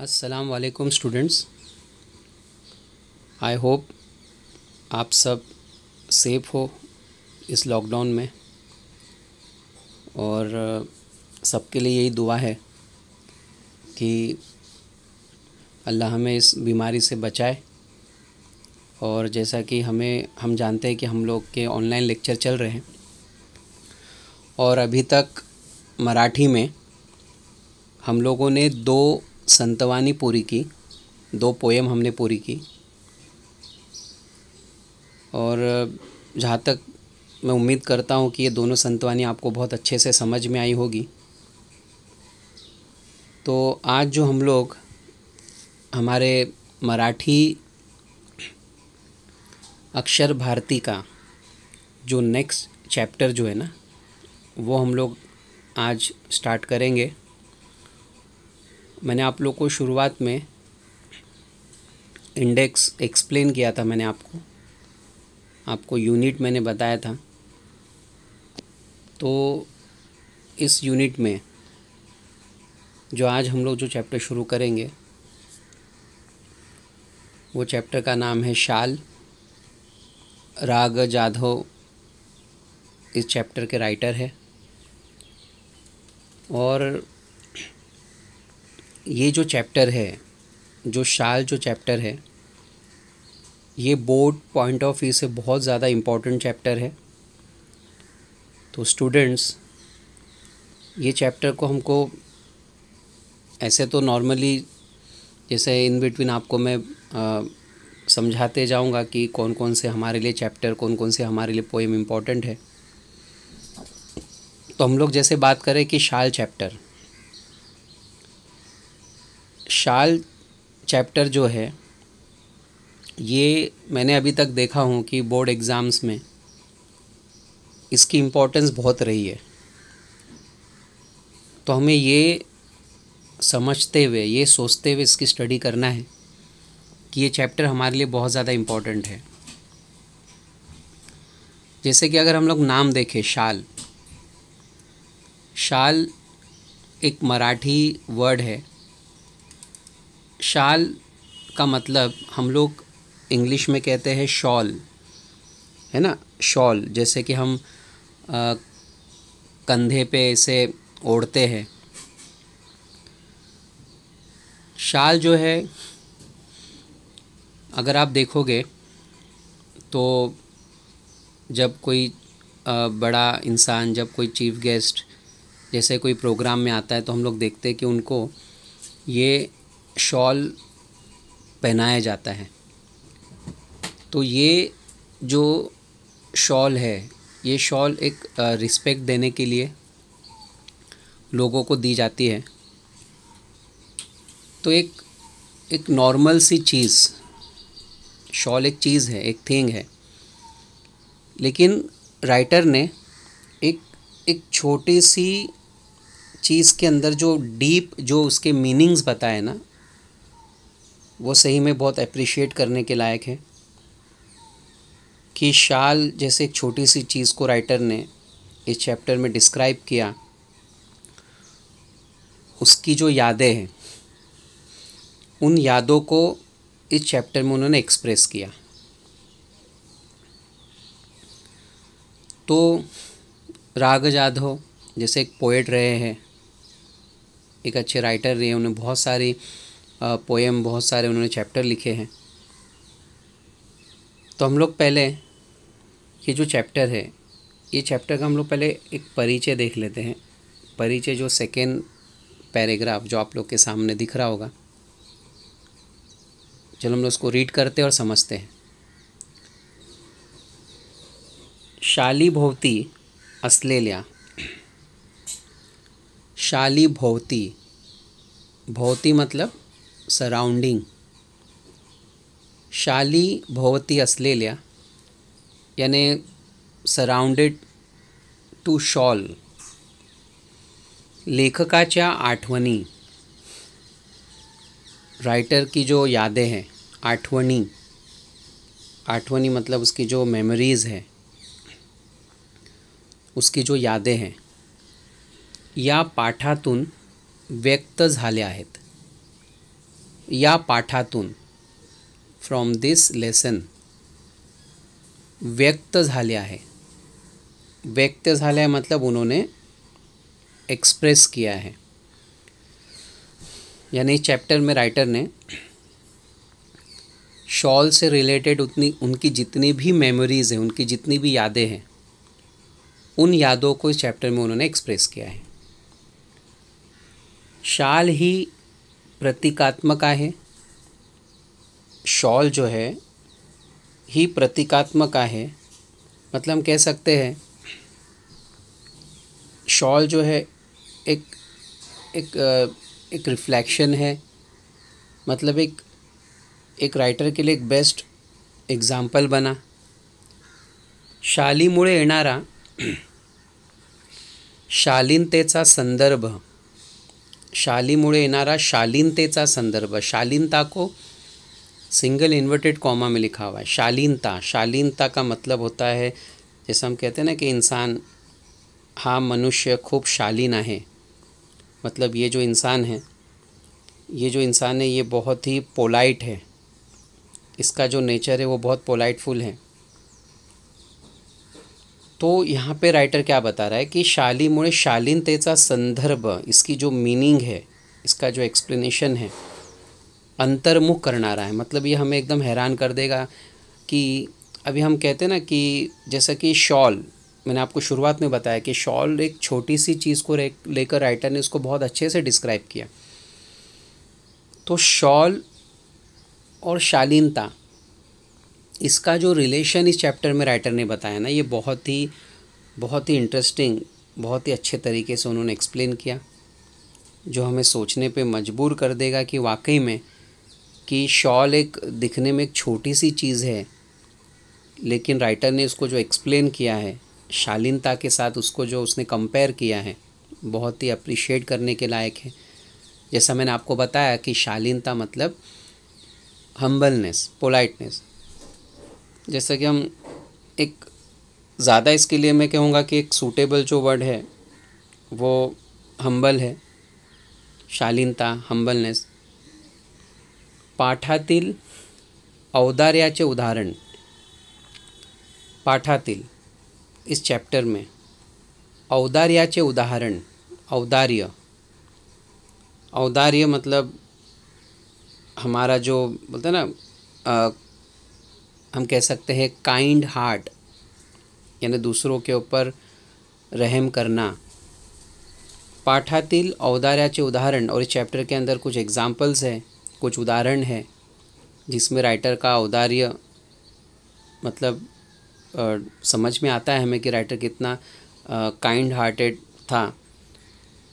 अस्सलाम वालेकुम students. I hope आप सब सेफ हो इस लॉकडाउन में, और सबके लिए यही दुआ है कि अल्लाह हमें इस बीमारी से बचाए। और जैसा कि हम जानते हैं कि हम लोग के ऑनलाइन लेक्चर चल रहे हैं, और अभी तक मराठी में हम लोगों ने 2 संतवानी पूरी की, 2 पोएम हमने पूरी की। और जहाँ तक मैं उम्मीद करता हूँ कि ये दोनों संतवानी आपको बहुत अच्छे से समझ में आई होगी। तो आज जो हम लोग हमारे मराठी अक्षर भारती का जो नेक्स्ट चैप्टर जो है ना, वो हम लोग आज स्टार्ट करेंगे। मैंने आप लोग को शुरुआत में इंडेक्स एक्सप्लेन किया था, मैंने आपको यूनिट मैंने बताया था। तो इस यूनिट में जो आज हम लोग जो चैप्टर शुरू करेंगे, वो चैप्टर का नाम है शाल। राग जाधव इस चैप्टर के राइटर है। और ये जो चैप्टर है, जो शाल जो चैप्टर है, ये बोर्ड पॉइंट ऑफ व्यू से बहुत ज़्यादा इम्पोर्टेंट चैप्टर है। तो स्टूडेंट्स, ये चैप्टर को हमको ऐसे तो नॉर्मली जैसे इन बिटवीन आपको मैं समझाते जाऊंगा कि कौन कौन से हमारे लिए चैप्टर, कौन कौन से हमारे लिए पोएम इम्पोर्टेंट है। तो हम लोग जैसे बात करें कि शाल चैप्टर जो है, ये मैंने अभी तक देखा हूँ कि बोर्ड एग्ज़ाम्स में इसकी इम्पोर्टेंस बहुत रही है। तो हमें ये समझते हुए, ये सोचते हुए इसकी स्टडी करना है कि ये चैप्टर हमारे लिए बहुत ज़्यादा इम्पोर्टेंट है। जैसे कि अगर हम लोग नाम देखें, शाल एक मराठी वर्ड है। शाल का मतलब हम लोग इंग्लिश में कहते हैं शॉल, है ना। शॉल जैसे कि हम कंधे पे इसे ओढ़ते हैं। शाल जो है, अगर आप देखोगे तो जब कोई बड़ा इंसान, जब कोई चीफ गेस्ट जैसे कोई प्रोग्राम में आता है, तो हम लोग देखते हैं कि उनको ये शॉल पहनाया जाता है। तो ये जो शॉल है, ये शॉल एक रिस्पेक्ट देने के लिए लोगों को दी जाती है। तो एक नॉर्मल सी चीज़, शॉल एक चीज़ है, एक थिंग है, लेकिन राइटर ने एक छोटी सी चीज़ के अंदर जो डीप, जो उसके मीनिंग्स बताए ना, वो सही में बहुत अप्रिशिएट करने के लायक है। कि शाल जैसे एक छोटी सी चीज़ को राइटर ने इस चैप्टर में डिस्क्राइब किया, उसकी जो यादें हैं, उन यादों को इस चैप्टर में उन्होंने एक्सप्रेस किया। तो राग जाधव जैसे एक पोएट रहे हैं, एक अच्छे राइटर रहे हैं, उन्होंने बहुत सारी पोएम, बहुत सारे उन्होंने चैप्टर लिखे हैं। तो हम लोग पहले ये जो चैप्टर है, ये चैप्टर का हम लोग पहले एक परिचय देख लेते हैं। परिचय जो सेकेंड पैराग्राफ जो आप लोग के सामने दिख रहा होगा, चलो हम लोग उसको रीड करते हैं और समझते हैं। शाली भोवती असलेल्या, शाली भोवती, भोवती मतलब सराउंडिंग, शाली भोवती असलेल्या यानी सराउंडेड टू शॉल, लेखकाच्या आठवणी, राइटर की जो यादें हैं, आठवणी मतलब उसकी जो मेमोरीज़ है, उसकी जो यादें हैं, या पाठातून व्यक्त झाल्या आहेत। या पाठातून, फ्रॉम दिस लेसन व्यक्त झाले आहे. व्यक्त झाले आहे मतलब उन्होंने एक्सप्रेस किया है. यानी चैप्टर में राइटर ने शॉल से रिलेटेड उनकी जितनी भी मेमोरीज़ हैं, उनकी जितनी भी यादें हैं, उन यादों को इस चैप्टर में उन्होंने एक्सप्रेस किया है. शाल ही प्रतीकात्मक आहे. शॉल जो है ही प्रतीकात्मक आहे, मतलब हम कह सकते हैं शॉल जो है एक एक एक रिफ्लेक्शन है, मतलब एक राइटर के लिए एक बेस्ट एग्जाम्पल बना. शालीमुळे येणारा शालीनतेचा संदर्भ, शालीमुळे येणारा शालीनतेचा संदर्भ, शालीनता को सिंगल इन्वर्टेड कॉमा में लिखा हुआ है. शालीनता, शालीनता का मतलब होता है, जैसे हम कहते हैं ना कि इंसान, हाँ मनुष्य खूब शालीन है, मतलब ये जो इंसान है ये बहुत ही पोलाइट है, इसका जो नेचर है वो बहुत पोलाइटफुल है. तो यहाँ पे राइटर क्या बता रहा है कि शालीमुळे शालीनतेचा संदर्भ, इसकी जो मीनिंग है, इसका जो एक्सप्लेनेशन है, अंतर्मुख करना है. मतलब ये हमें एकदम हैरान कर देगा कि अभी हम कहते हैं ना कि जैसा कि शॉल, मैंने आपको शुरुआत में बताया कि शॉल एक छोटी सी चीज़ को लेकर राइटर ने उसको बहुत अच्छे से डिस्क्राइब किया. तो शॉल और शालीनता, इसका जो रिलेशन इस चैप्टर में राइटर ने बताया ना, ये बहुत ही इंटरेस्टिंग, बहुत ही अच्छे तरीके से उन्होंने एक्सप्लेन किया, जो हमें सोचने पे मजबूर कर देगा कि वाकई में कि शॉल एक दिखने में एक छोटी सी चीज़ है, लेकिन राइटर ने उसको जो एक्सप्लेन किया है शालीनता के साथ, उसको जो उसने कंपेयर किया है, बहुत ही अप्रिशिएट करने के लायक है. जैसा मैंने आपको बताया कि शालीनता मतलब हम्बलनेस, पोलाइटनेस. जैसा कि हम एक ज़्यादा इसके लिए मैं कहूँगा कि एक सूटेबल जो वर्ड है वो हम्बल है, शालीनता, हम्बलनेस. पाठातील औदार्याचे उदाहरण, पाठातील इस चैप्टर में औदार्याचे उदाहरण, औदार्य मतलब हमारा जो बोलते हैं ना, हम कह सकते हैं काइंड हार्ट, यानी दूसरों के ऊपर रहम करना. पाठातील औदार्याचे उदाहरण, और इस चैप्टर के अंदर कुछ एग्जाम्पल्स हैं, कुछ उदाहरण है जिसमें राइटर का औदार्य मतलब समझ में आता है हमें कि राइटर कितना काइंड हार्टेड था.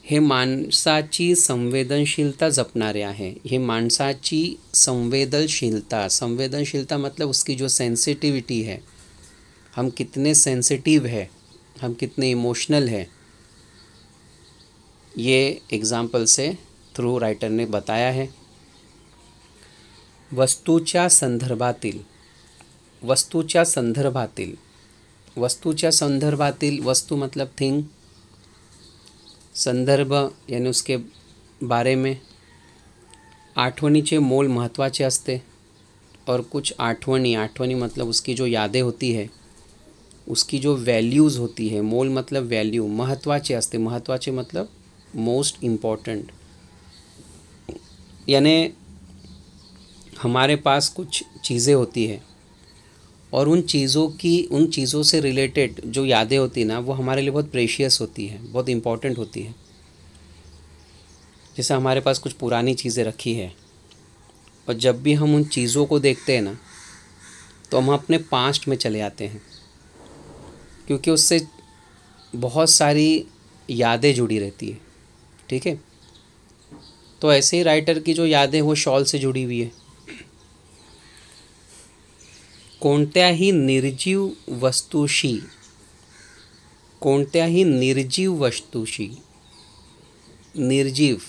हे माणसाची संवेदनशीलता जपणारे आहे. हे माणसाची संवेदनशीलता मतलब उसकी जो सेंसिटिविटी है, हम कितने सेंसिटिव है, हम कितने इमोशनल है, ये एग्जाम्पल से थ्रू राइटर ने बताया है. वस्तूच्या संदर्भातील, वस्तू मतलब थिंग, संदर्भ यानी उसके बारे में. आठवणीचे मोल महत्त्वाचे असते, और कुछ आठवणी मतलब उसकी जो यादें होती है, उसकी जो वैल्यूज़ होती है, मोल मतलब वैल्यू, महत्त्वाचे असते, महत्त्वाचे मतलब मोस्ट इम्पॉर्टेंट. यानी हमारे पास कुछ चीज़ें होती है और उन चीज़ों से रिलेटेड जो यादें होती हैं ना, वो हमारे लिए बहुत प्रेशियस होती है, बहुत इम्पॉर्टेंट होती है. जैसे हमारे पास कुछ पुरानी चीज़ें रखी है, और जब भी हम उन चीज़ों को देखते हैं ना, तो हम अपने पास्ट में चले आते हैं, क्योंकि उससे बहुत सारी यादें जुड़ी रहती है. ठीक है, तो ऐसे ही राइटर की जो यादें वो शॉल से जुड़ी हुई है. कोणत्याही निर्जीव वस्तूशी, निर्जीव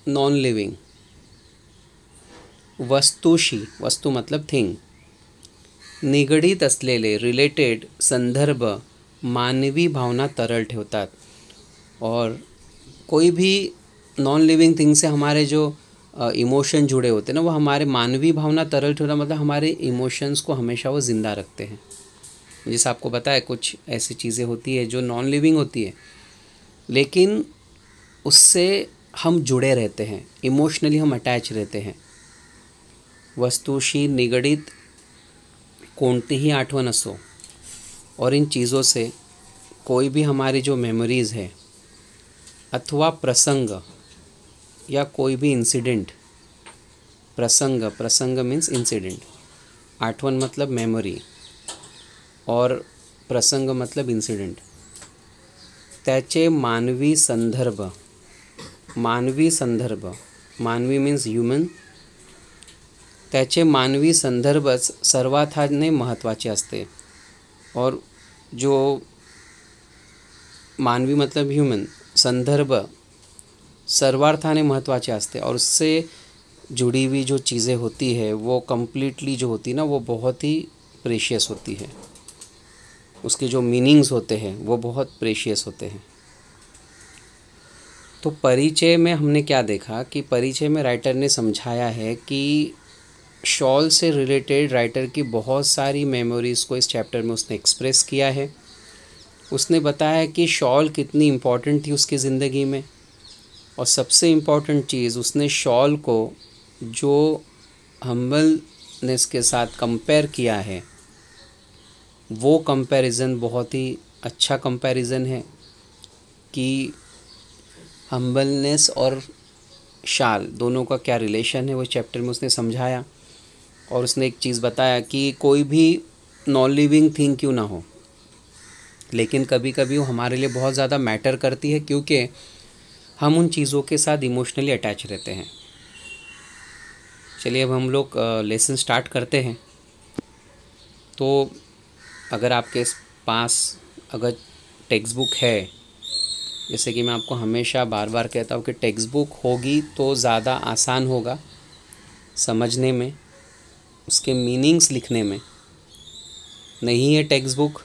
नॉन लिविंग, वस्तूशी, वस्तू मतलब थिंग, निगडीत असलेले रिलेटेड संदर्भ मानवी भावना तरल ठेवतात. और कोई भी नॉन लिविंग थिंग से हमारे जो इमोशन जुड़े होते हैं ना, वो हमारे मानवीय भावना तरल ठोना मतलब हमारे इमोशंस को हमेशा वो ज़िंदा रखते हैं। जैसे आपको पता है कुछ ऐसी चीज़ें होती है जो नॉन लिविंग होती है, लेकिन उससे हम जुड़े रहते हैं, इमोशनली हम अटैच रहते हैं। वस्तूशी निगडित कोणतीही आठवण असो, और इन चीज़ों से कोई भी हमारी जो मेमोरीज़ है अथवा प्रसंग या कोई भी इंसिडेंट, प्रसंग मीन्स इंसिडेंट, आठवण मतलब मेमोरी और प्रसंग मतलब इंसिडेंट, त्याचे मानवी संदर्भ मानवी मीन्स ह्युमन, त्याचे मानवी संदर्भच सर्वार्थाने महत्त्वाचे असते। और जो मानवी मतलब ह्यूमन, संदर्भ सर्वार्थाने महत्त्वाचे असते, और उससे जुड़ी हुई जो चीज़ें होती है वो कम्प्लीटली जो होती ना वो बहुत ही प्रेशियस होती है। उसके जो मीनिंग्स होते हैं वो बहुत प्रेशियस होते हैं। तो परिचय में हमने क्या देखा कि परिचय में राइटर ने समझाया है कि शॉल से रिलेटेड राइटर की बहुत सारी मेमोरीज़ को इस चैप्टर में उसने एक्सप्रेस किया है। उसने बताया कि शॉल कितनी इम्पॉर्टेंट थी उसकी ज़िंदगी में, और सबसे इम्पॉर्टेंट चीज़ उसने शॉल को जो हम्बलनेस के साथ कंपेयर किया है, वो कंपैरिजन बहुत ही अच्छा कंपैरिजन है कि हम्बलनेस और शाल दोनों का क्या रिलेशन है, वो चैप्टर में उसने समझाया। और उसने एक चीज़ बताया कि कोई भी नॉन लिविंग थिंग क्यों ना हो, लेकिन कभी कभी वो हमारे लिए बहुत ज़्यादा मैटर करती है, क्योंकि हम उन चीज़ों के साथ इमोशनली अटैच रहते हैं। चलिए अब हम लोग लेसन स्टार्ट करते हैं। तो अगर आपके पास अगर टेक्स्ट बुक है, जैसे कि मैं आपको हमेशा बार बार कहता हूँ कि टेक्स्ट बुक होगी तो ज़्यादा आसान होगा समझने में, उसके मीनिंग्स लिखने में। नहीं है टेक्स्ट बुक,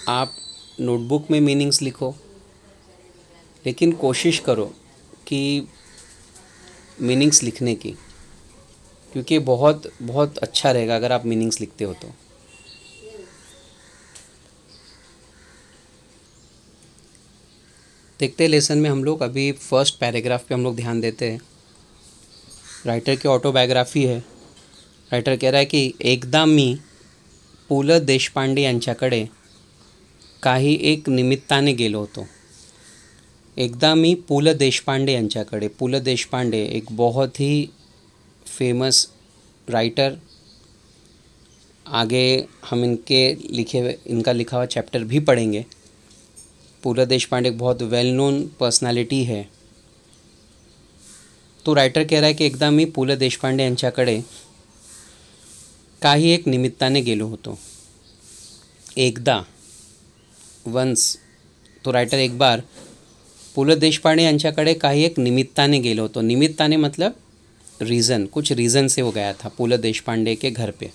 आप नोटबुक में मीनिंग्स लिखो, लेकिन कोशिश करो कि मीनिंग्स लिखने की, क्योंकि बहुत बहुत अच्छा रहेगा अगर आप मीनिंग्स लिखते हो तो। देखते लेसन में हम लोग अभी फर्स्ट पैराग्राफ पे हम लोग ध्यान देते हैं। राइटर की ऑटोबायोग्राफी है। राइटर कह रहा है कि एकदा मी पु ल देशपांडे यांच्याकडे काही एक निमित्ताने गेलो होतो। एकदा मी पु ल देशपांडे यांच्याकडे, पु ल देशपांडे एक बहुत ही फेमस राइटर, आगे हम इनका लिखा हुआ चैप्टर भी पढ़ेंगे। पु ल देशपांडे एक बहुत वेल नोन पर्सनालिटी है। तो राइटर कह रहा है की एकदा मी पु ल देशपांडे यांच्याकडे काही एक निमित्ताने गेलो होतो। एकदा, वन्स, तो राइटर एक बार पु ल देशपांडे यांच्याकडे काही एक निमित्ताने गेलो होतो। निमित्ताने मतलब रीज़न, कुछ रीज़न से वो गया था पु ल देशपांडे के घर पे।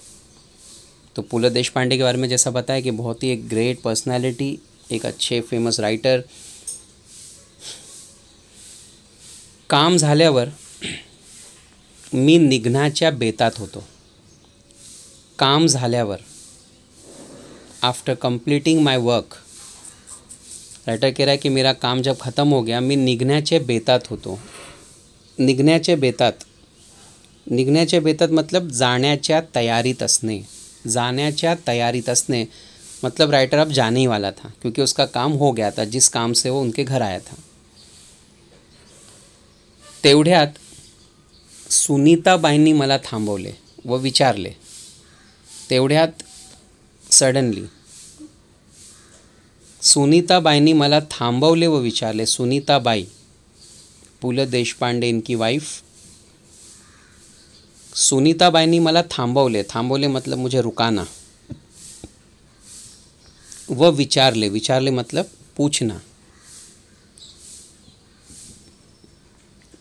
तो पु ल देशपांडे के बारे में जैसा बताया कि बहुत ही एक ग्रेट पर्सनालिटी, एक अच्छे फेमस राइटर। काम झाल्यावर मी निघण्याच्या बेतात होतो। काम झाल्यावर, after completing my work, writer कह रहा है कि मेरा काम जब ख़त्म हो गया, मैं निघण्याचे बेतात होतो। निघण्याचे बेतात, निघण्याचे बेतात मतलब जाण्याच्या तैयारीत असणे। जाण्याच्या तैयारीत असणे मतलब राइटर अब जाने ही वाला था, क्योंकि उसका काम हो गया था जिस काम से वो उनके घर आया था। तेवढ्यात सुनीताबाईंनी मला थांबवले व विचारले। तेवढ्यात, सडनली, सुनीताबाईंनी मला थांबवले व विचारले। सुनीताबाई, पु ल देशपांडे इनकी वाइफ। सुनीताबाईंनी मला थांबवले, थांबवले मतलब मुझे रुकाना, व विचारले, विचारले मतलब पूछना।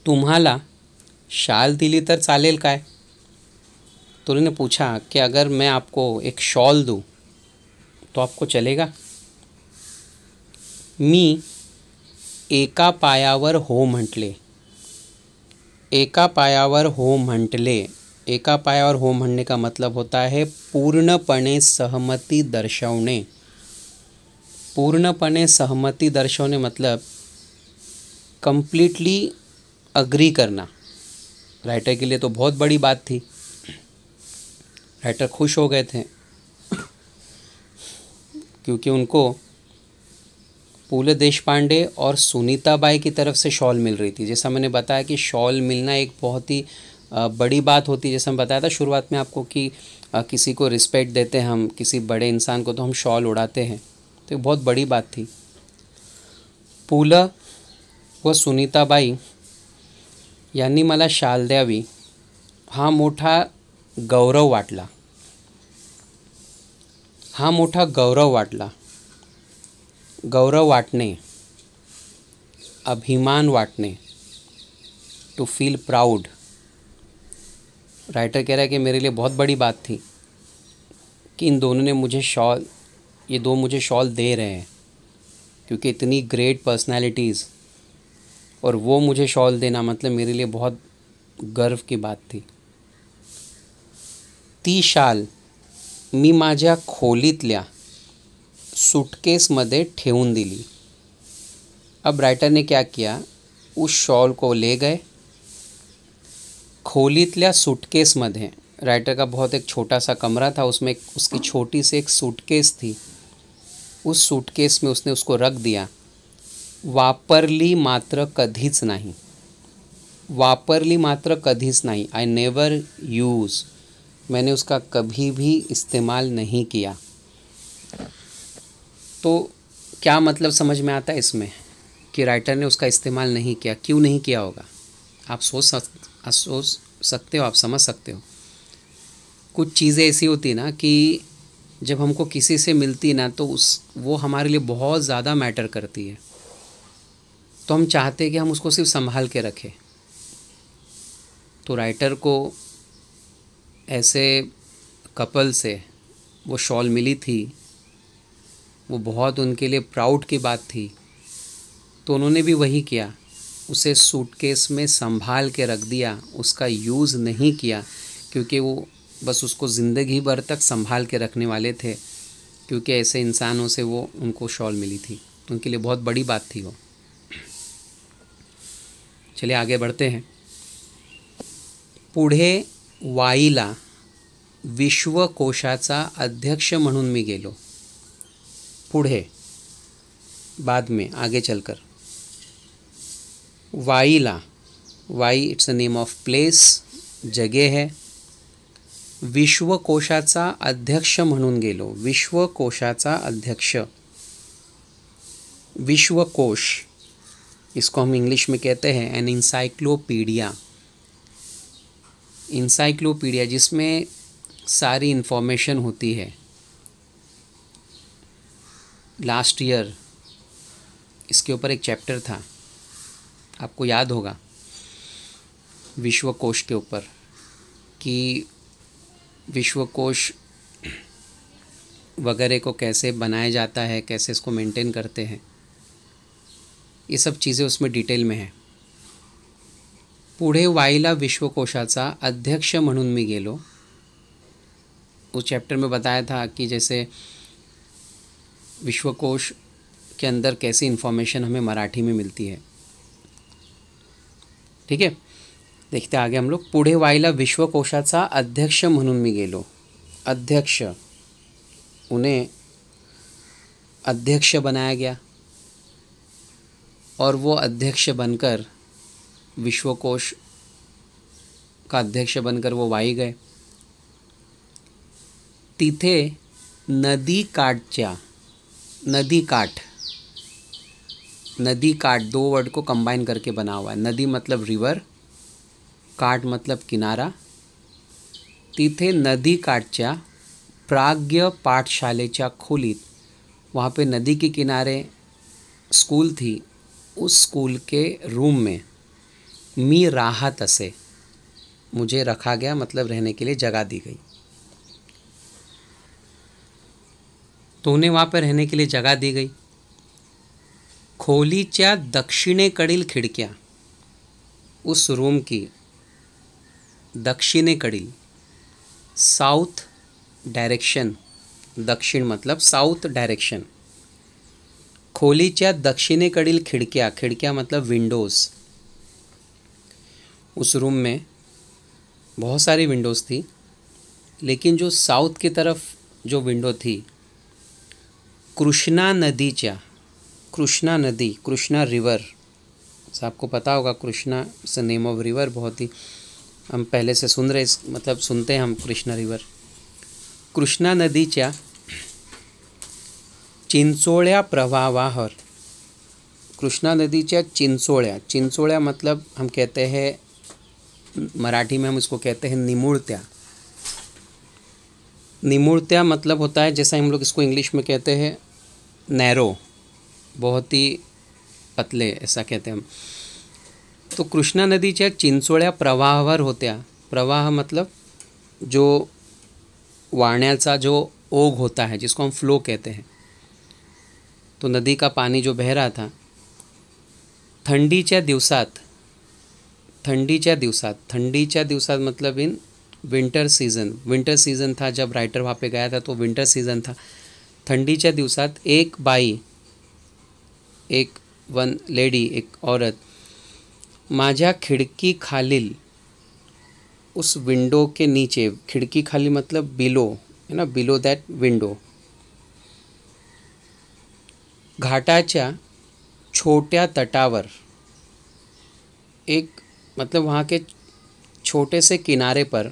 तुम्हाला शाल दिली तर चालेल काय? तो उन्होंने पूछा कि अगर मैं आपको एक शॉल दूँ तो आपको चलेगा? मी एका पायावर हो म्हटले। एका पायावर हो म्हटले, एका पायावर हो म्हणणे का मतलब होता है पूर्णपणे सहमति दर्शवणे। पूर्णपणे सहमति दर्शवणे मतलब कंप्लीटली अग्री करना। राइटर के लिए तो बहुत बड़ी बात थी, राइटर खुश हो गए थे क्योंकि उनको फूले देशपांडे और सुनीताबाई की तरफ से शॉल मिल रही थी। जैसा मैंने बताया कि शॉल मिलना एक बहुत ही बड़ी बात होती है। जैसा मैं बताया था शुरुआत में आपको कि किसी को रिस्पेक्ट देते हैं हम, किसी बड़े इंसान को तो हम शॉल उड़ाते हैं, तो एक बहुत बड़ी बात थी। पुलं व सुनीताबाई यांनी मला शाल द्यावी हा मोठा गौरव वाटला, हा मोठा गौरव वाटला। गौरव वाटणे, अभिमान वाटणे, टू फील प्राउड। राइटर कह रहा है कि मेरे लिए बहुत बड़ी बात थी कि इन दोनों ने मुझे शॉल, ये दो मुझे शॉल दे रहे हैं, क्योंकि इतनी ग्रेट पर्सनालिटीज़ और वो मुझे शॉल देना मतलब मेरे लिए बहुत गर्व की बात थी। ती शाल मी माझ्या खोलीतल्या सूटकेसमध्ये ठेवून दिली। अब राइटर ने क्या किया, उस शॉल को ले गए खोलीतल्या सूटकेसमध्ये। राइटर का बहुत एक छोटा सा कमरा था, उसमें उसकी छोटी सी एक सूटकेस थी, उस सूटकेस में उसने उसको रख दिया। वापरली मात्र कधीच नाही, वापरली मात्र कधीच नहीं, आई नेवर यूज़, मैंने उसका कभी भी इस्तेमाल नहीं किया। तो क्या मतलब समझ में आता है इसमें कि राइटर ने उसका इस्तेमाल नहीं किया, क्यों नहीं किया होगा? आप सोच सकते हो, आप समझ सकते हो। कुछ चीज़ें ऐसी होती ना कि जब हमको किसी से मिलती ना तो वो हमारे लिए बहुत ज़्यादा मैटर करती है, तो हम चाहते हैं कि हम उसको सिर्फ संभाल के रखें। तो राइटर को ऐसे कपल से वो शॉल मिली थी, वो बहुत उनके लिए प्राउड की बात थी, तो उन्होंने भी वही किया, उसे सूटकेस में संभाल के रख दिया, उसका यूज़ नहीं किया, क्योंकि वो बस उसको ज़िंदगी भर तक संभाल के रखने वाले थे, क्योंकि ऐसे इंसानों से वो उनको शॉल मिली थी, तो उनके लिए बहुत बड़ी बात थी वो। चलिए आगे बढ़ते हैं। पुढे वाईला विश्वकोशाचा अध्यक्ष म्हणून मी गेलो। पुढे बाद में, आगे चलकर। वाईला, Wai it's a name of place, जगह है। विश्वकोशाचा अध्यक्ष म्हणून गेलो, विश्वकोशाचा अध्यक्ष। विश्वकोश, इसको हम इंग्लिश में कहते हैं एन इंसाइक्लोपीडिया। इंसाइक्लोपीडिया जिसमें सारी इन्फॉर्मेशन होती है। लास्ट ईयर इसके ऊपर एक चैप्टर था, आपको याद होगा, विश्वकोश के ऊपर, कि विश्वकोश वगैरह को कैसे बनाया जाता है, कैसे इसको मेंटेन करते हैं, ये सब चीज़ें उसमें डिटेल में है। पुढे वाईला विश्वकोशाचा अध्यक्ष म्हणून मी गेलो। उस चैप्टर में बताया था कि जैसे विश्वकोश के अंदर कैसी इन्फॉर्मेशन हमें मराठी में मिलती है। ठीक है, देखते आगे हम लोग। पुढे वाईला विश्वकोशाचा अध्यक्ष म्हणून मी गेलो। अध्यक्ष, उन्हें अध्यक्ष बनाया गया और वो अध्यक्ष बनकर, विश्वकोश का अध्यक्ष बनकर वो वाई गए। तिथे नदी काठच्या, नदी काठ, नदी काठ दो वर्ड को कंबाइन करके बना हुआ है। नदी मतलब रिवर, काठ मतलब किनारा। तिथे नदी काठच्या प्राज्ञ पाठशालेच्या खोलीत, वहाँ पे नदी के किनारे स्कूल थी, उस स्कूल के रूम में मी राहत असे, मुझे रखा गया, मतलब रहने के लिए जगह दी गई। तो उन्हें वहाँ पर रहने के लिए जगह दी गई। खोलीच्या दक्षिणेकडील खिडक्या, उस रूम की दक्षिणेकडील, साउथ डायरेक्शन, दक्षिण मतलब साउथ डायरेक्शन, खोलीच्या दक्षिणेकडील खिड़कियाँ, खिड़कियाँ मतलब विंडोज़, उस रूम में बहुत सारी विंडोज़ थी, लेकिन जो साउथ की तरफ जो विंडो थी, कृष्णा नदीच्या, कृष्णा नदी, कृष्णा रिवर, आपको पता होगा Krishna is name of river, बहुत ही हम पहले से सुन रहे, मतलब सुनते हैं हम कृष्णा रिवर। कृष्णा नदीच्या चिंचोळ्या प्रवाहावर, कृष्णा नदीच्या चिंचोळ्या, चिंचोळ्या मतलब हम कहते हैं, मराठी में हम इसको कहते हैं निमुळत्या। निमुळत्या मतलब होता है, जैसा हम लोग इसको इंग्लिश में कहते हैं नैरो, बहुत ही पतले, ऐसा कहते हैं हम। तो कृष्णा नदीच्या चिंचोळ्या प्रवाहावर होत्या, प्रवाह मतलब जो वाण्याचा जो ओघ होता है, जिसको हम फ्लो कहते हैं, तो नदी का पानी जो बह रहा था, थंडीच्या दिवसात, ठंडीच्या दिवसात, ठंडीच्या दिवसात मतलब in winter season, winter season था जब राइटर वहाँ पे गया था, तो विंटर सीज़न था। ठंडीच्या दिवसात एक बाई, एक वन लेडी, एक औरत माझ्या खिड़की खालील, उस विंडो के नीचे, खिड़की खाली मतलब बिलो है ना, बिलो दैट विंडो, घाटाच्या छोट्या तटावर, एक मतलब वहाँ के छोटे से किनारे पर,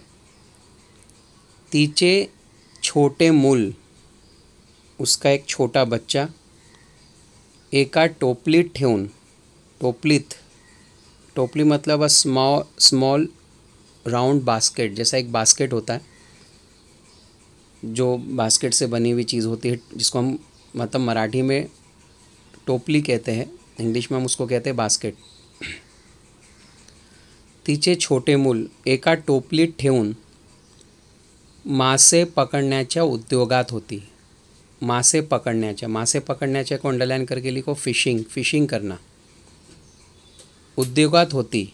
तिचे छोटे मूल, उसका एक छोटा बच्चा, एका टोपलीत ठेवून, टोपलीत, टोपली मतलब अ स्मॉल राउंड बास्केट, जैसा एक बास्केट होता है, जो बास्केट से बनी हुई चीज़ होती है, जिसको हम मतलब मराठी में टोपली कहते हैं, इंग्लिश में हम उसको कहते हैं बास्केट। तिचे छोटे मूल एका टोपलीत ठेवून मासे पकडण्याच्या उद्योगात होती, मासे पकडण्याच्या, मासे पकडण्याच्या को अंडरलाइन करके लिखो फिशिंग, फिशिंग करना, उद्योगात होती,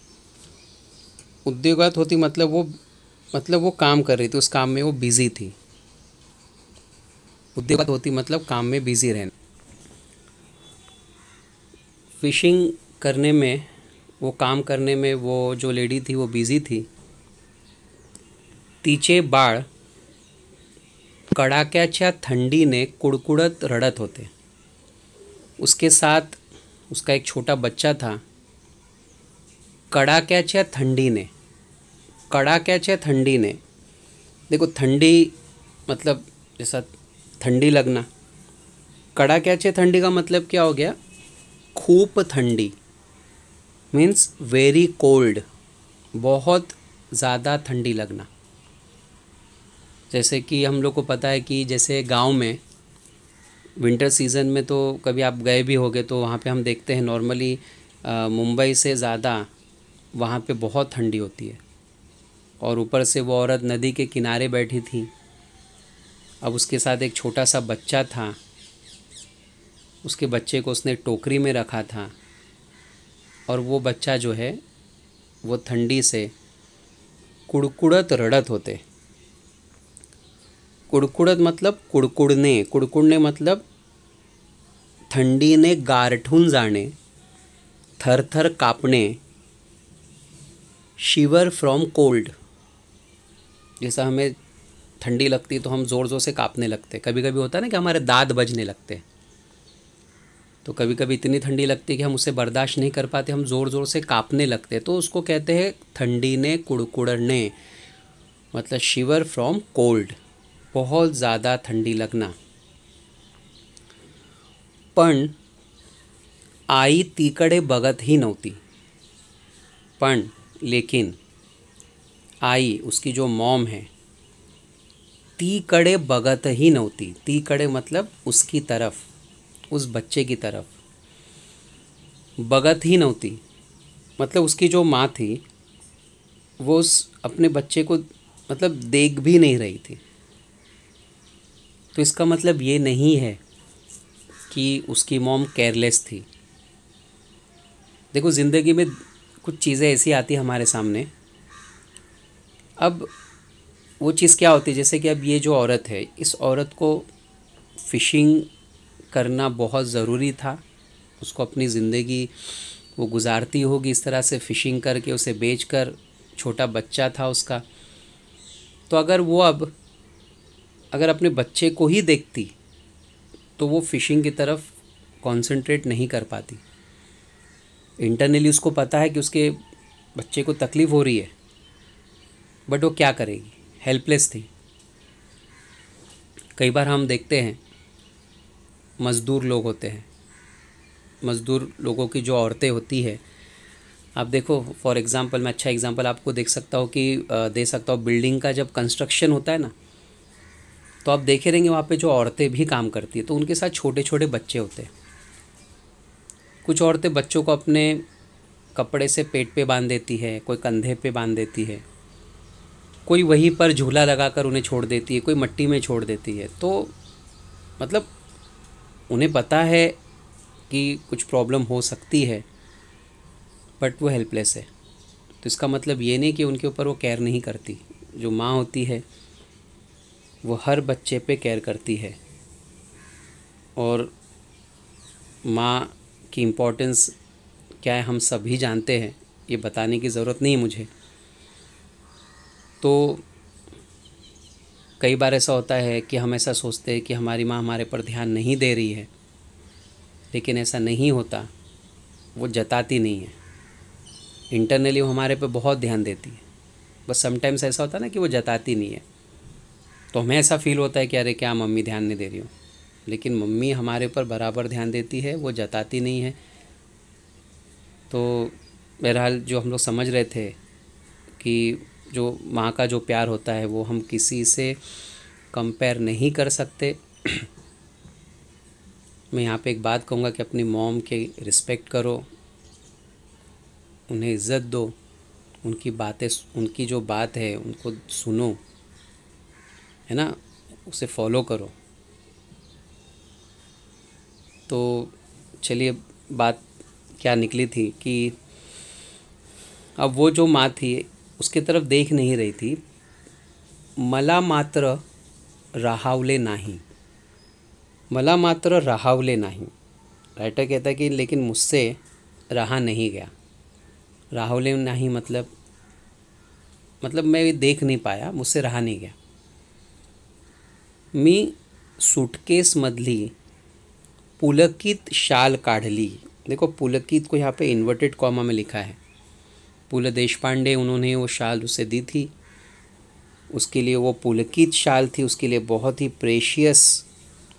उद्योगात होती मतलब वो काम कर रही थी, उस काम में वो बिज़ी थी, उद्योगात होती मतलब काम में बिज़ी रहना। फिशिंग करने में, वो काम करने में वो जो लेडी थी वो बिज़ी थी। तिचे बाळ कडाक्याच्या थंडीने कुड़कुड़त रड़त होते, उसके साथ उसका एक छोटा बच्चा था। कड़ाक्याच्या थंडीने, कड़ाक्याच्या थंडीने, देखो ठंडी मतलब जैसा ठंडी लगना, कड़ाक्याच्या ठंडी का मतलब क्या हो गया, खूब ठंडी, मीन्स वेरी कोल्ड, बहुत ज़्यादा ठंडी लगना। जैसे कि हम लोग को पता है कि जैसे गांव में विंटर सीज़न में, तो कभी आप गए भी होंगे, तो वहाँ पे हम देखते हैं नॉर्मली मुंबई से ज़्यादा वहाँ पे बहुत ठंडी होती है, और ऊपर से वो औरत नदी के किनारे बैठी थी, अब उसके साथ एक छोटा सा बच्चा था, उसके बच्चे को उसने टोकरी में रखा था, और वो बच्चा जो है वो ठंडी से कुड़कुड़त रड़त होते। कुड़कुड़त मतलब कुड़कुड़ने, कुड़कुड़ने मतलब थंडीने गारठून जाणे, थरथर कापणे, शिवर फ्रॉम कोल्ड, जैसा हमें ठंडी लगती तो हम ज़ोर ज़ोर से काँपने लगते, कभी कभी होता है ना कि हमारे दांत बजने लगते, तो कभी कभी इतनी ठंडी लगती है कि हम उसे बर्दाश्त नहीं कर पाते, हम ज़ोर ज़ोर से काँपने लगते, तो उसको कहते हैं ठंडी ने कुड़कुड़ने, मतलब शिवर फ्रॉम कोल्ड, बहुत ज़्यादा ठंडी लगना। पण आई तीकडे बघत ही नव्हती, पण लेकिन आई, उसकी जो मॉम है, तीकडे बघत ही नव्हती, तीकडे मतलब उसकी तरफ, उस बच्चे की तरफ, बघत ही नव्हती मतलब उसकी जो माँ थी वो उस अपने बच्चे को मतलब देख भी नहीं रही थी। तो इसका मतलब ये नहीं है कि उसकी मॉम केयरलेस थी। देखो ज़िंदगी में कुछ चीज़ें ऐसी आती हैं हमारे सामने। अब वो चीज़ क्या होती है, जैसे कि अब ये जो औरत है, इस औरत को फ़िशिंग करना बहुत ज़रूरी था। उसको अपनी ज़िंदगी वो गुजारती होगी इस तरह से, फ़िशिंग करके उसे बेचकर, छोटा बच्चा था उसका। तो अगर वो अब अगर अपने बच्चे को ही देखती तो वो फ़िशिंग की तरफ कंसंट्रेट नहीं कर पाती। इंटरनली उसको पता है कि उसके बच्चे को तकलीफ़ हो रही है, बट वो क्या करेगी, हेल्पलेस थी। कई बार हम देखते हैं मज़दूर लोग होते हैं, मज़दूर लोगों की जो औरतें होती है, आप देखो फॉर एग्ज़ाम्पल, मैं अच्छा एग्ज़ाम्पल आपको दे सकता हूँ। बिल्डिंग का जब कंस्ट्रक्शन होता है ना, तो आप देखे रहेंगे वहाँ पे जो औरतें भी काम करती है तो उनके साथ छोटे छोटे बच्चे होते हैं। कुछ औरतें बच्चों को अपने कपड़े से पेट पे बांध देती है, कोई कंधे पे बांध देती है, कोई वहीं पर झूला लगाकर उन्हें छोड़ देती है, कोई मट्टी में छोड़ देती है। तो मतलब उन्हें पता है कि कुछ प्रॉब्लम हो सकती है, बट वो हेल्पलेस है। तो इसका मतलब ये नहीं कि उनके ऊपर वो केयर नहीं करती। जो माँ होती है वो हर बच्चे पे केयर करती है, और माँ की इम्पोर्टेंस क्या है हम सभी जानते हैं, ये बताने की ज़रूरत नहीं है मुझे। तो कई बार ऐसा होता है कि हम ऐसा सोचते हैं कि हमारी माँ हमारे पर ध्यान नहीं दे रही है, लेकिन ऐसा नहीं होता। वो जताती नहीं है, इंटरनली वो हमारे पे बहुत ध्यान देती है, बस समटाइम्स ऐसा होता है ना कि वो जताती नहीं है। तो हमें ऐसा फील होता है कि अरे क्या मम्मी ध्यान नहीं दे रही हो, लेकिन मम्मी हमारे ऊपर बराबर ध्यान देती है, वो जताती नहीं है। तो बहरहाल जो हम लोग समझ रहे थे कि जो माँ का जो प्यार होता है वो हम किसी से कंपेयर नहीं कर सकते। मैं यहाँ पे एक बात कहूँगा कि अपनी मॉम के रिस्पेक्ट करो, उन्हें इज़्ज़त दो, उनकी बातें, उनकी जो बात है उनको सुनो, है ना, उसे फॉलो करो। तो चलिए, बात क्या निकली थी कि अब वो जो माँ थी उसकी तरफ देख नहीं रही थी। मला मात्र राहावले नाही, मला मात्र राहावले नाही। राइटर कहता है कि लेकिन मुझसे रहा नहीं गया। राहावले नहीं मतलब मैं देख नहीं पाया, मुझसे रहा नहीं गया। मी सूटकेसमधली पुलकित शाल काढली। देखो पुलकित को यहाँ पे इन्वर्टेड कॉमा में लिखा है। पुल देशपांडे उन्होंने वो शाल उसे दी थी, उसके लिए वो पुलकित शाल थी, उसके लिए बहुत ही प्रेशियस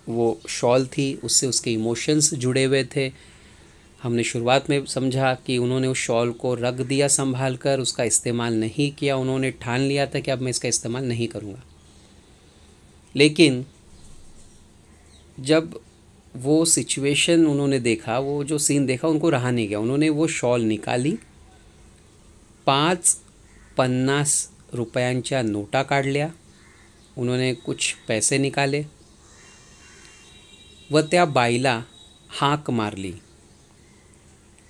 वो शॉल थी, उससे उसके इमोशंस जुड़े हुए थे। हमने शुरुआत में समझा कि उन्होंने उस शॉल को रख दिया संभाल कर, उसका इस्तेमाल नहीं किया। उन्होंने ठान लिया था कि अब मैं इसका इस्तेमाल नहीं करूँगा। लेकिन जब वो सिचुएशन उन्होंने देखा, वो जो सीन देखा, उनको रहा नहीं गया। उन्होंने वो शॉल निकाली, 50 रुपयांच्या नोटा काढल्या, उन्होंने कुछ पैसे निकाले व त्या बाईला हाक मारली।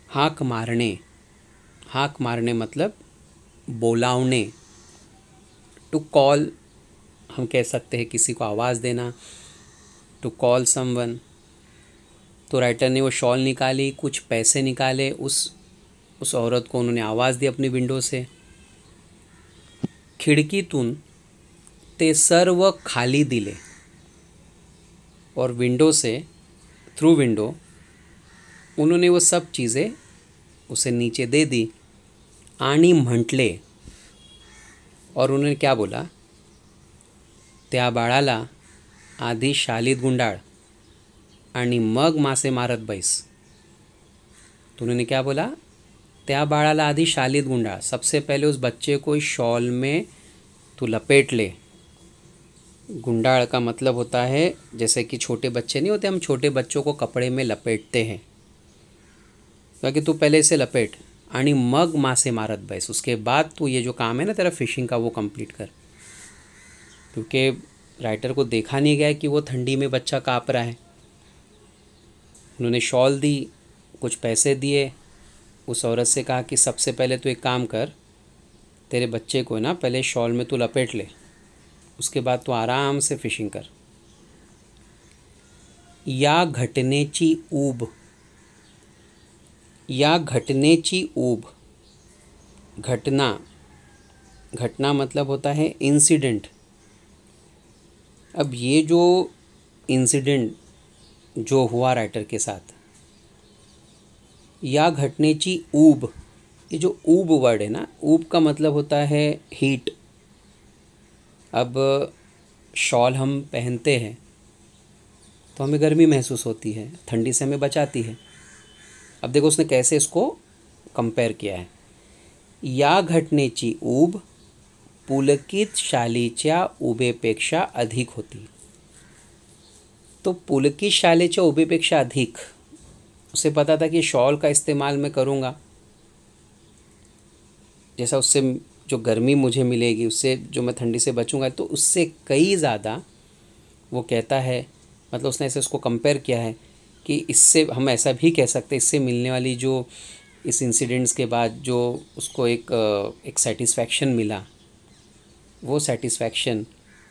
हाक मारने मतलब बोलावणे, टू कॉल हम कह सकते हैं, किसी को आवाज़ देना, टू कॉल समवन। तो राइटर ने वो शॉल निकाली, कुछ पैसे निकाले, उस औरत को उन्होंने आवाज़ दी अपनी विंडो से। खिडकीतून ते सर्व खाली दिले, और विंडो से, थ्रू विंडो उन्होंने वो सब चीज़ें उसे नीचे दे दी। आणि म्हटले, और उन्होंने क्या बोला, त्या बाळाला आधी शालीत गुंडाळ आणि मग मासे मारत बैस। तो उन्होंने क्या बोला, त्या बाळाला आधी शालीत गुंडाळ, सबसे पहले उस बच्चे को इस शॉल में तू लपेट ले। गुंडाळ का मतलब होता है, जैसे कि छोटे बच्चे नहीं होते, हम छोटे बच्चों को कपड़े में लपेटते हैं, ताकि तू पहले इसे लपेट, आणि मग मासे मारत बैस, उसके बाद तू ये जो काम है ना तेरा फिशिंग का वो कंप्लीट कर। क्योंकि राइटर को देखा नहीं गया कि वो ठंडी में बच्चा काँप रहा है। उन्होंने शॉल दी, कुछ पैसे दिए, उस औरत से कहा कि सबसे पहले तो एक काम कर, तेरे बच्चे को ना पहले शॉल में तू लपेट ले, उसके बाद तू आराम से फिशिंग कर। या घटनेची ऊब, या घटनेची ऊब, घटना, घटना मतलब होता है इंसिडेंट। अब ये जो इंसिडेंट जो हुआ राइटर के साथ, या घटनेची ऊब, ये जो ऊब वर्ड है ना, ऊब का मतलब होता है हीट। अब शॉल हम पहनते हैं तो हमें गर्मी महसूस होती है, ठंडी से हमें बचाती है। अब देखो उसने कैसे इसको कंपेयर किया है। या घटनेची ऊब पुलकित शालीच्या उभेपेक्षा अधिक होती। तो पुलकित शालीच्या उभेपेक्षा अधिक, उसे पता था कि शॉल का इस्तेमाल मैं करूँगा, जैसा उससे जो गर्मी मुझे मिलेगी, उससे जो मैं ठंडी से बचूंगा, तो उससे कई ज़्यादा वो कहता है, मतलब उसने ऐसे उसको कंपेयर किया है कि इससे हम ऐसा भी कह सकते हैं, इससे मिलने वाली जो इस इंसिडेंट्स के बाद जो उसको एक सेटिस्फैक्शन मिला, वो सेटिस्फैक्शन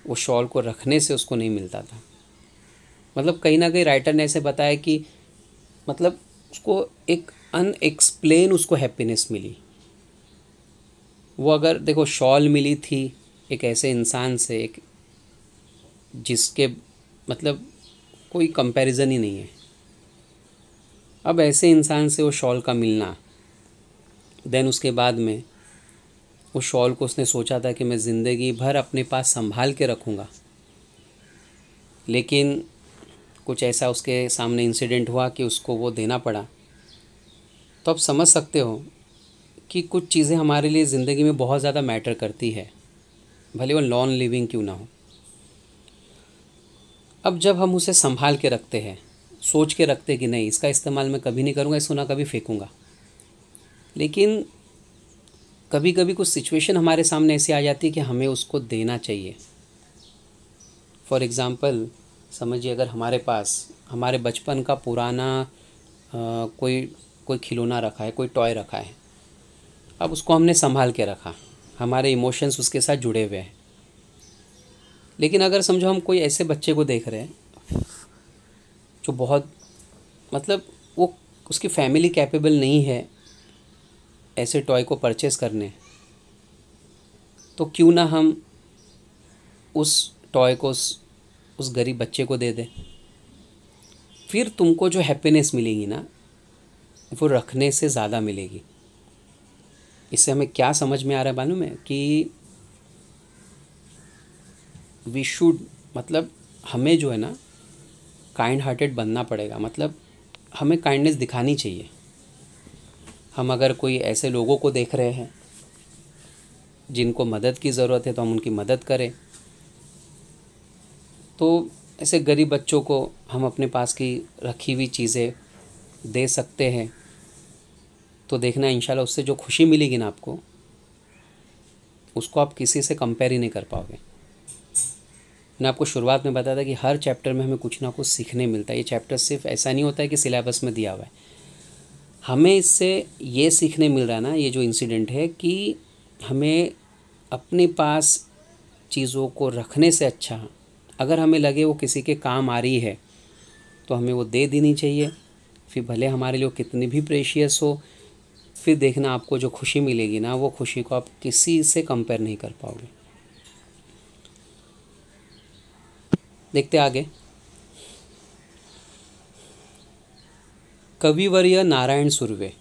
वो शॉल को रखने से उसको नहीं मिलता था। मतलब कहीं ना कहीं राइटर ने ऐसे बताया कि मतलब उसको एक अनएक्सप्लेन उसको हैप्पीनेस मिली। वो अगर देखो शॉल मिली थी एक ऐसे इंसान से, एक जिसके मतलब कोई कंपैरिजन ही नहीं है, अब ऐसे इंसान से वो शॉल का मिलना, देन उसके बाद में वो शॉल को उसने सोचा था कि मैं ज़िंदगी भर अपने पास संभाल के रखूँगा, लेकिन कुछ ऐसा उसके सामने इंसिडेंट हुआ कि उसको वो देना पड़ा। तो आप समझ सकते हो कि कुछ चीज़ें हमारे लिए ज़िंदगी में बहुत ज़्यादा मैटर करती है, भले वो लॉन लिविंग क्यों ना हो। अब जब हम उसे संभाल के रखते हैं, सोच के रखते कि नहीं इसका इस्तेमाल मैं कभी नहीं करूँगा, इसको ना कभी फेंकूँगा, लेकिन कभी कभी कुछ सिचुएशन हमारे सामने ऐसी आ जाती है कि हमें उसको देना चाहिए। फॉर एग्ज़ाम्पल समझिए, अगर हमारे पास हमारे बचपन का पुराना कोई कोई खिलौना रखा है, कोई टॉय रखा है, अब उसको हमने संभाल के रखा, हमारे इमोशंस उसके साथ जुड़े हुए हैं, लेकिन अगर समझो हम कोई ऐसे बच्चे को देख रहे हैं जो बहुत मतलब वो उसकी फैमिली कैपेबल नहीं है ऐसे टॉय को परचेज़ करने, तो क्यों ना हम उस टॉय को उस गरीब बच्चे को दे दें। फिर तुमको जो हैप्पीनेस मिलेगी ना, वो रखने से ज़्यादा मिलेगी। इससे हमें क्या समझ में आ रहा है मालूम है कि वी शुड, मतलब हमें जो है ना काइंड हार्टेड बनना पड़ेगा, मतलब हमें काइंडनेस दिखानी चाहिए। हम अगर कोई ऐसे लोगों को देख रहे हैं जिनको मदद की ज़रूरत है तो हम उनकी मदद करें। तो ऐसे गरीब बच्चों को हम अपने पास की रखी हुई चीज़ें दे सकते हैं, तो देखना इंशाल्लाह उससे जो खुशी मिलेगी ना आपको, उसको आप किसी से कंपेयर ही नहीं कर पाओगे। मैंने आपको शुरुआत में बताया था कि हर चैप्टर में हमें कुछ ना कुछ सीखने मिलता है। ये चैप्टर सिर्फ ऐसा नहीं होता है कि सिलेबस में दिया हुआ है, हमें इससे ये सीखने मिल रहा है ना, ये जो इंसिडेंट है, कि हमें अपने पास चीज़ों को रखने से अच्छा, अगर हमें लगे वो किसी के काम आ रही है तो हमें वो दे देनी चाहिए, फिर भले हमारे लिए कितनी भी प्रेशियस हो। फिर देखना आपको जो खुशी मिलेगी ना, वो खुशी को आप किसी से कंपेयर नहीं कर पाओगे। देखते आगे। कविवर्य नारायण सुर्वे,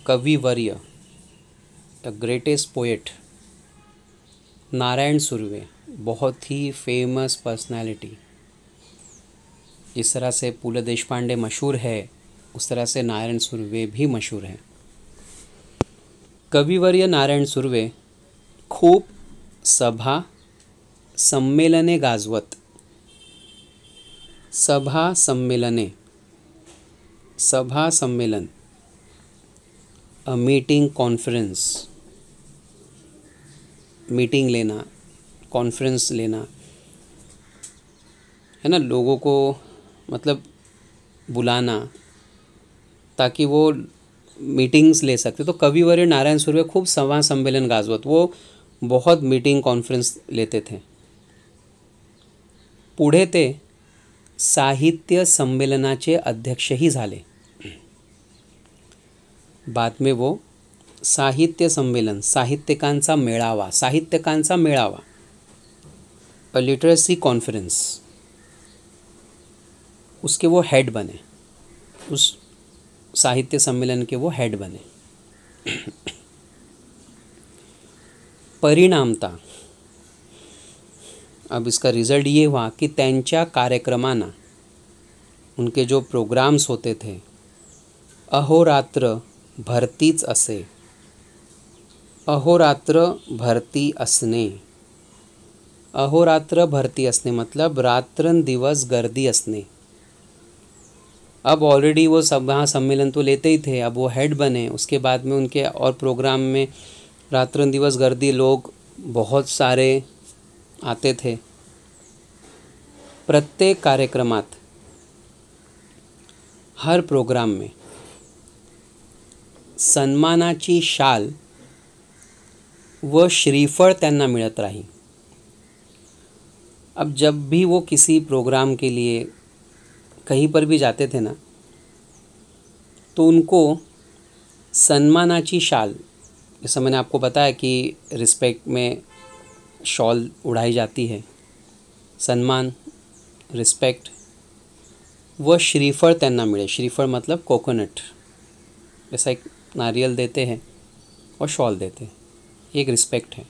कविवर्य the greatest poet Narayan Surve, बहुत ही फेमस पर्सनालिटी। जिस तरह से पूले देशपांडे मशहूर है, उस तरह से नारायण सुर्वे भी मशहूर है। कविवर्य नारायण सुर्वे खूब सभा संमेलने गाजवत, सभा सम्मेलने, सभा सम्मेलन, अ मीटिंग, कॉन्फ्रेंस, मीटिंग लेना, कॉन्फ्रेंस लेना, है ना, लोगों को मतलब बुलाना, ताकि वो मीटिंग्स ले सकते. तो कविवर्य नारायण सुर्वे खूप संवाद संमेलन गाजवत. वो बहुत मीटिंग कॉन्फरन्स लेते थे. पुढे ते साहित्य संमेलनाचे अध्यक्षही झाले. बाद में वो साहित्य संमेलन, साहित्यिकांचा मेळावा, अ लिटरेसी कॉन्फ्रेंस, उसके वो हेड बने. उस साहित्य सम्मेलन के वो हेड बने. परिणामता अब इसका रिज़ल्ट ये हुआ कि त्यांच्या कार्यक्रमांना, उनके जो प्रोग्राम्स होते थे, अहोरात्र भरतीच असे. अहोरात्र भरती असणे. अहोरात्र भरती असणे मतलब रात्रंदिवस गर्दी असणे. अब ऑलरेडी वो सब वहाँ सम्मेलन तो लेते ही थे, अब वो हेड बने. उसके बाद में उनके और प्रोग्राम में रात्रंदिवस गर्दी, लोग बहुत सारे आते थे. प्रत्येक कार्यक्रमात, हर प्रोग्राम में सन्मानाची शाल व श्रीफळ त्यांना मिळत राही. अब जब भी वो किसी प्रोग्राम के लिए कहीं पर भी जाते थे ना, तो उनको सन्मानाची शाल, जैसा मैंने आपको बताया कि रिस्पेक्ट में शॉल उड़ाई जाती है, सम्मान, रिस्पेक्ट, व श्रीफळ त्यांना मिले. श्रीफळ मतलब कोकोनट, ऐसा एक नारियल देते हैं और शॉल देते हैं. एक रिस्पेक्ट है.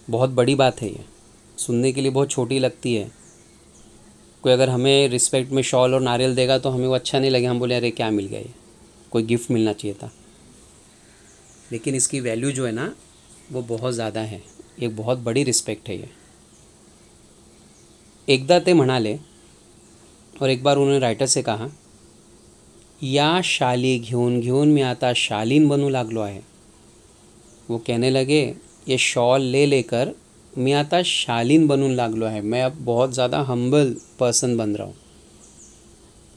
बहुत बड़ी बात है ये. सुनने के लिए बहुत छोटी लगती है. कोई अगर हमें रिस्पेक्ट में शॉल और नारियल देगा तो हमें वो अच्छा नहीं लगे, हम बोले अरे क्या मिल गया ये, कोई गिफ्ट मिलना चाहिए था. लेकिन इसकी वैल्यू जो है ना वो बहुत ज़्यादा है. एक बहुत बड़ी रिस्पेक्ट है ये. एकदा ते म्हणाले, और एक बार उन्होंने राइटर से कहा, या शाली घेऊन घेऊन मी आता शालीन बनू लागलो आहे. वो कहने लगे ये शॉल ले लेकर मैं आता शालीन बनून लागलो है, मैं अब बहुत ज़्यादा हम्बल पर्सन बन रहा हूँ.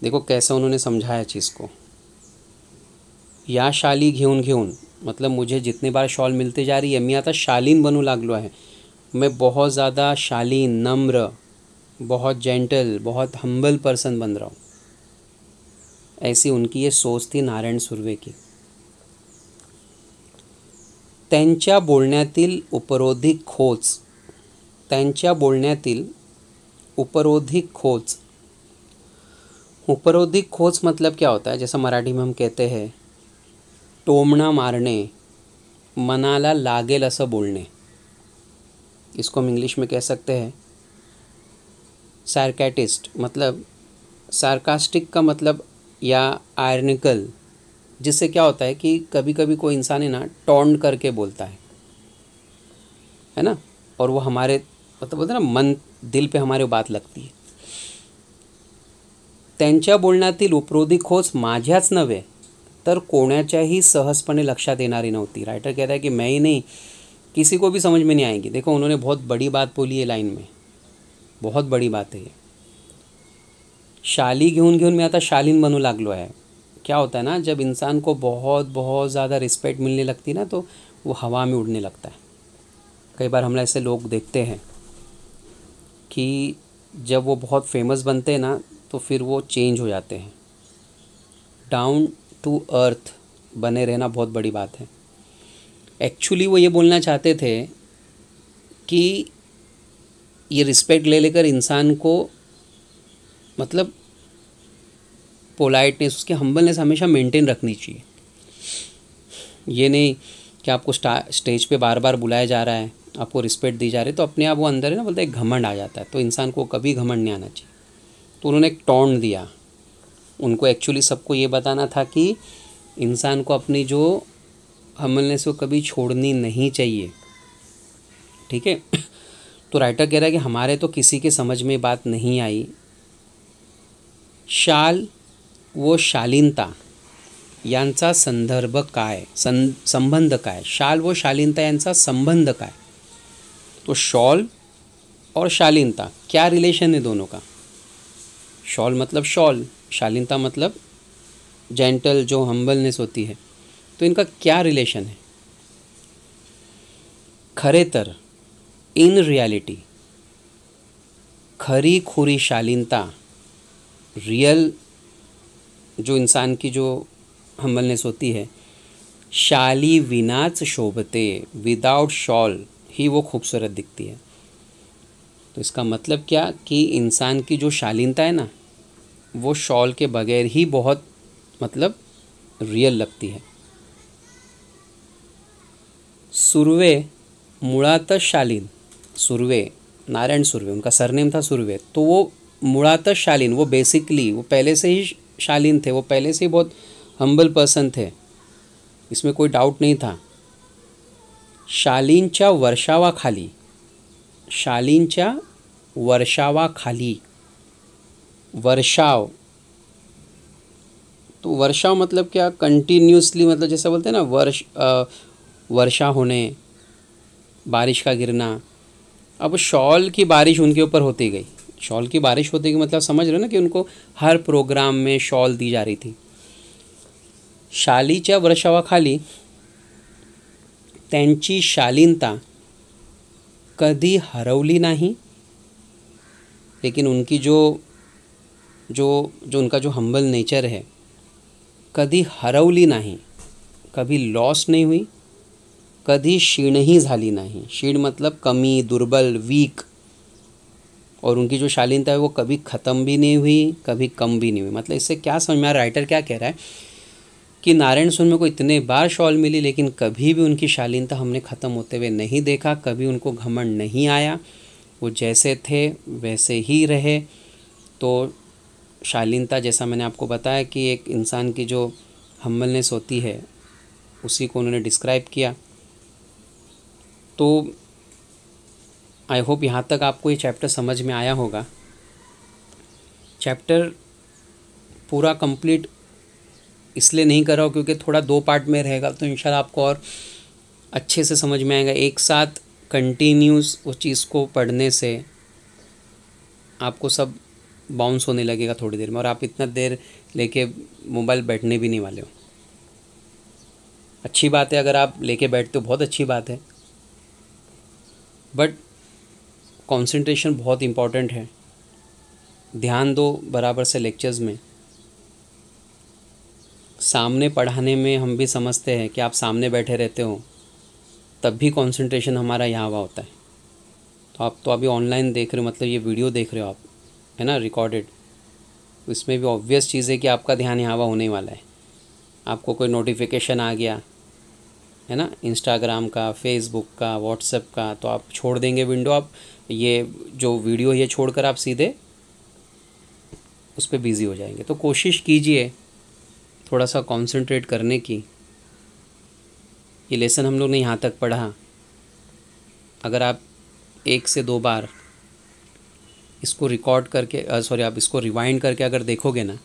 देखो कैसे उन्होंने समझाया चीज़ को. या शाली घेऊन घेऊन मतलब मुझे जितनी बार शॉल मिलती जा रही है, मैं आता शालीन बनू लागलो है, मैं बहुत ज़्यादा शालीन, नम्र, बहुत जेंटल, बहुत हम्बल पर्सन बन रहा हूँ. ऐसी उनकी ये सोच थी नारायण सुर्वे की. त्यांच्या बोलण्यातील उपरोधिक खोच, त्यांच्या बोलण्यातील उपरोधिक खोच. उपरोधिक खोच मतलब क्या होता है, जैसा मराठी में हम कहते हैं टोमणा मारणे, मनाला लागेल असं बोलणे. इसको हम इंग्लिश में कह सकते हैं सार्केटिस्ट, मतलब सार्कास्टिक का मतलब या आयरनिकल, जिससे क्या होता है कि कभी कभी कोई इंसान है ना टॉन्ट करके बोलता है ना, और वो हमारे मतलब बोलते हैं ना मन दिल पे हमारे बात लगती है. त्यांच्या बोलण्यातील उपरोधी खोच माझ्याच नव्हे तर कोणाच्याही सहजपणे लक्षात येणारी नव्हती. राइटर कहता है कि मैं ही नहीं, किसी को भी समझ में नहीं आएगी. देखो उन्होंने बहुत बड़ी बात बोली है लाइन में, बहुत बड़ी बात है ये. शाली घेऊन घेऊन मैं आता शालीन बनू लागलो है. क्या होता है ना, जब इंसान को बहुत बहुत ज़्यादा रिस्पेक्ट मिलने लगती है ना, तो वो हवा में उड़ने लगता है. कई बार हम ऐसे लोग देखते हैं कि जब वो बहुत फेमस बनते हैं ना, तो फिर वो चेंज हो जाते हैं. डाउन टू अर्थ बने रहना बहुत बड़ी बात है. एक्चुअली वो ये बोलना चाहते थे कि ये रिस्पेक्ट ले लेकर इंसान को मतलब पोलाइटनेस, उसकी हम्बलनेस हमेशा मेंटेन रखनी चाहिए. ये नहीं कि आपको स्टेज पे बार बार बुलाया जा रहा है, आपको रिस्पेक्ट दी जा रही है, तो अपने आप वो अंदर है ना, बोलते हैं घमंड आ जाता है. तो इंसान को कभी घमंड नहीं आना चाहिए. तो उन्होंने एक टॉन्ट दिया. उनको एक्चुअली सबको ये बताना था कि इंसान को अपनी जो हम्बलनेस को कभी छोड़नी नहीं चाहिए. ठीक है. तो राइटर कह रहा है कि हमारे तो किसी के समझ में बात नहीं आई. शाल व शालीनता यांचा संदर्भ काय, संबंध काय, शाल व शालीनता यांचा संबंध काय. तो शॉल और शालीनता क्या रिलेशन है दोनों का. शॉल मतलब शॉल, शालीनता मतलब जेंटल, जो हम्बलनेस होती है, तो इनका क्या रिलेशन है? खरेतर इन रियलिटी खरी खुरी शालीनता, रियल जो इंसान की जो हम्बलनेस होती है, शाली विनाच शोभते, विदाउट शॉल ही वो खूबसूरत दिखती है। तो इसका मतलब क्या कि इंसान की जो शालीनता है ना, वो शॉल के बगैर ही बहुत मतलब रियल लगती है। सुर्वे मुळातच शालीन, सुर्वे, नारायण सुर्वे, उनका सरनेम था सुर्वे, तो वो मुळातच शालीन, वो बेसिकली वो पहले से ही शालीन थे, वो पहले से ही बहुत हम्बल पर्सन थे, इसमें कोई डाउट नहीं था। शालीनच्या वर्षावाखाली, शालीनच्या वर्षावाखाली, वर्षाव, तो वर्षाव मतलब क्या? कंटिन्यूसली, मतलब जैसा बोलते हैं ना वर्षा होने, बारिश का गिरना। अब शॉल की बारिश उनके ऊपर होती गई, शॉल की बारिश होती गई, मतलब समझ रहे हो ना कि उनको हर प्रोग्राम में शॉल दी जा रही थी। शालीच्या वर्षावाखाली त्यांची शालीनता कधी हरवली नहीं, लेकिन उनकी जो जो जो उनका जो हम्बल नेचर है, कधी हरवली नहीं, कभी लॉस नहीं हुई, कधी क्षीणही झाली नहीं। क्षीण मतलब कमी, दुर्बल, वीक। और उनकी जो शालीनता है वो कभी ख़त्म भी नहीं हुई, कभी कम भी नहीं हुई। मतलब इससे क्या समझ में आ रहा है, राइटर क्या कह रहा है कि नारायण सुर्वे को इतने बार शॉल मिली, लेकिन कभी भी उनकी शालीनता हमने ख़त्म होते हुए नहीं देखा, कभी उनको घमंड नहीं आया, वो जैसे थे वैसे ही रहे। तो शालीनता, जैसा मैंने आपको बताया कि एक इंसान की जो हम्बलनेस होती है, उसी को उन्होंने डिस्क्राइब किया। तो आई होप यहाँ तक आपको ये चैप्टर समझ में आया होगा। चैप्टर पूरा कंप्लीट इसलिए नहीं कर रहा हूँ क्योंकि थोड़ा 2 पार्ट में रहेगा, तो इंशाल्लाह आपको और अच्छे से समझ में आएगा। एक साथ कंटिन्यूस उस चीज़ को पढ़ने से आपको सब बाउंस होने लगेगा थोड़ी देर में, और आप इतना देर लेके मोबाइल बैठने भी नहीं वाले हो। अच्छी बात है अगर आप लेके बैठते हो, बहुत अच्छी बात है, बट कंसंट्रेशन बहुत इम्पॉर्टेंट है। ध्यान दो बराबर से लेक्चर्स में। सामने पढ़ाने में हम भी समझते हैं कि आप सामने बैठे रहते हो, तब भी कंसंट्रेशन हमारा यहाँ वहाँ होता है। तो आप तो अभी ऑनलाइन देख रहे हो, मतलब ये वीडियो देख रहे हो आप, है ना, रिकॉर्डेड। इसमें भी ऑब्वियस चीज़ है कि आपका ध्यान यहाँ वहाँ होने वाला है। आपको कोई नोटिफिकेशन आ गया है ना, इंस्टाग्राम का, फेसबुक का, व्हाट्सएप का, तो आप छोड़ देंगे विंडो, आप ये जो वीडियो है ये छोड़कर आप सीधे उस पर बिज़ी हो जाएंगे। तो कोशिश कीजिए थोड़ा सा कंसंट्रेट करने की। ये लेसन हम लोग ने यहाँ तक पढ़ा, अगर आप 1 से 2 बार इसको रिकॉर्ड करके आप इसको रिवाइंड करके अगर देखोगे ना,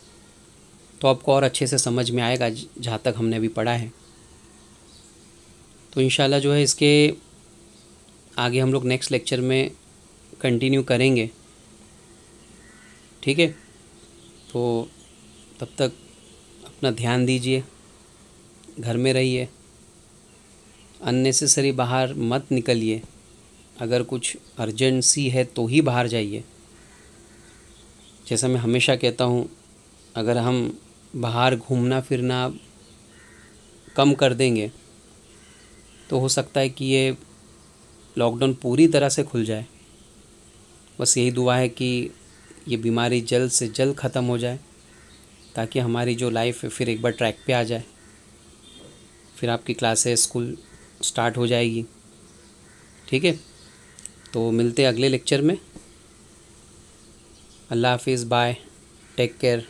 तो आपको और अच्छे से समझ में आएगा जहाँ तक हमने अभी पढ़ा है। तो इंशाल्लाह जो है इसके आगे हम लोग नेक्स्ट लेक्चर में कंटिन्यू करेंगे, ठीक है। तो तब तक अपना ध्यान दीजिए, घर में रहिए, अननेसेसरी बाहर मत निकलिए। अगर कुछ अर्जेंसी है तो ही बाहर जाइए। जैसा मैं हमेशा कहता हूँ, अगर हम बाहर घूमना फिरना कम कर देंगे तो हो सकता है कि ये लॉकडाउन पूरी तरह से खुल जाए। बस यही दुआ है कि ये बीमारी जल्द से जल्द ख़त्म हो जाए, ताकि हमारी जो लाइफ है फिर एक बार ट्रैक पे आ जाए। फिर आपकी क्लासेस, स्कूल स्टार्ट हो जाएगी, ठीक है। तो मिलते हैं अगले लेक्चर में। अल्लाह हाफिज़, बाय, टेक केयर।